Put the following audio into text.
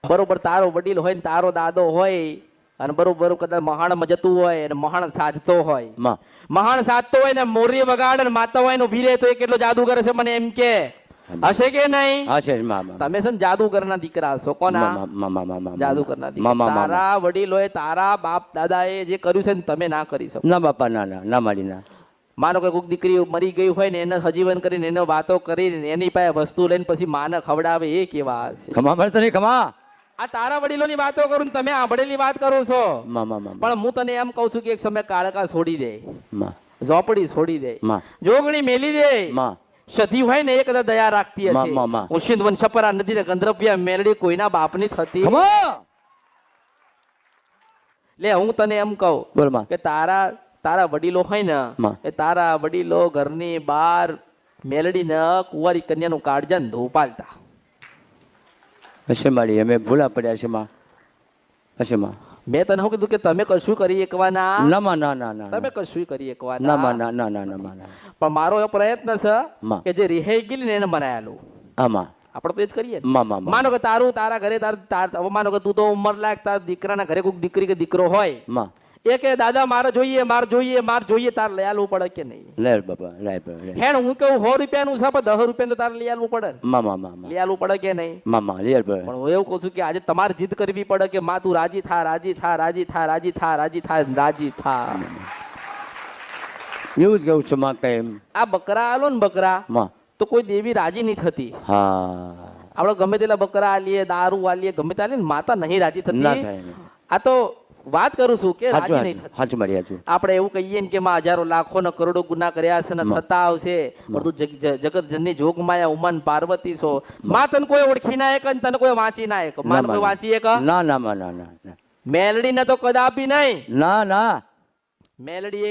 બરોબર તારો વડીલ હોય ને તારો દાદો હોય અને બરોબર કદાચ મહાણમાં જતું હોય અને મહાણ સાજતો હોય, માં મહાણ સાજતો હોય ને મોરી વગાડે ને માતા હોય ને ઉભી રહે તો એ કેટલો જાદુગર છે મને એમ કે હશે કે નહીં? હા છે માં તમે છે ને જાદુગરના દીકરા છો. કોના? જાદુગરના દીકરા. તારા વડીલોએ તારા બાપ દાદાએ જે કર્યું છે ને તમે ના કરી શકો. ના બાપા ના ના ના મારી ના. માનો કે કોઈક દીકરી મરી ગઈ હોય ને એને સજીવન કરીને એને વાતો કરીને એની પાસે વસ્તુ લઈને પછી માને ખવડાવે એ કેવા છે? ખમા મળતો નહીં ખમા. આ તારા વડીલોની વાતો કરું તમે આંભળેલી વાત કરો છો. પણ હું તને એમ કહું છું કે એક સમય કાળકા છોડી દે, ઝોપડી છોડી દે, જોગણી મેલી દે, સધી હોય ને એક દયા રાખતી હશે. ઉશિંદ વન છપરા નદી ને ગંધર્વ્યા મેલડી કોઈના બાપની થતી. લે હું તને એમ કહું બોલ કે તારા વડીલો હોય ને એ તારા વડીલો ઘરની બહાર મેલડી ને કુંવારી કન્યાનું કાળજા ને ધોપાલતા હશે મારી. અમે ભૂલા પડ્યા છે માં. હશે માં. મેં તને શું કીધું કે તમે કશું કરી એકવાના? ના માં ના ના ના. તમે કશું કરી એકવાના? ના માં ના ના ના ના ના. પણ મારો એ પ્રયત્ન છે કે જે રિહાઈ ગઈ ને એને બનાયેલું. આમાં આપણે તો એ જ કરીએ. માનો કે તારા ઘરે માનો કે તું તો ઉંમર લાયક તારા દીકરાના ઘરે કોઈક દીકરી કે દીકરો હોય માં એ કે દાદા મારે જોઈએ તારે લઈ આવવું પડે કે નહીં? લે બાબા લે હેણ હું કેવું 100 રૂપિયાનું છે પણ 10 રૂપિયા તો તારે લઈ આવવું પડે. લઈ આવવું પડે કે નહીં? પણ હું એવું કહું છું કે આજે તમારે જીદ કરવી પડે કે માં તું રાજી થા રાજી થા રાજી થા રાજી થા રાજી થા રાજી થા. એવું જ કહું છું માં. કઈ આ બકરા આલો ને બકરા માં તો કોઈ દેવી રાજી નહીં થતી. હા આપણે ગમે તેલા બકરા આલીએ દારૂ આલીએ ગમે તે આલીએ માતા નહીં રાજી થતી. આ તો વાત કરું છું કે રાજી નહીં થતી. આપણે એવું કહીએ ને કે માં હજારો લાખો ને કરોડો ગુના કર્યા છે ને થતા આવશે પણ તું જગત જનની જોગ માયા ઉમન પાર્વતી છો. માં તને કોઈ ઓળખી ના એક તને કોઈ વાંચી ના એક માં કોઈ વાંચી એક ના ના ના ના. મેલડી ને તો કદાપી નહીં. ના ના મેલડી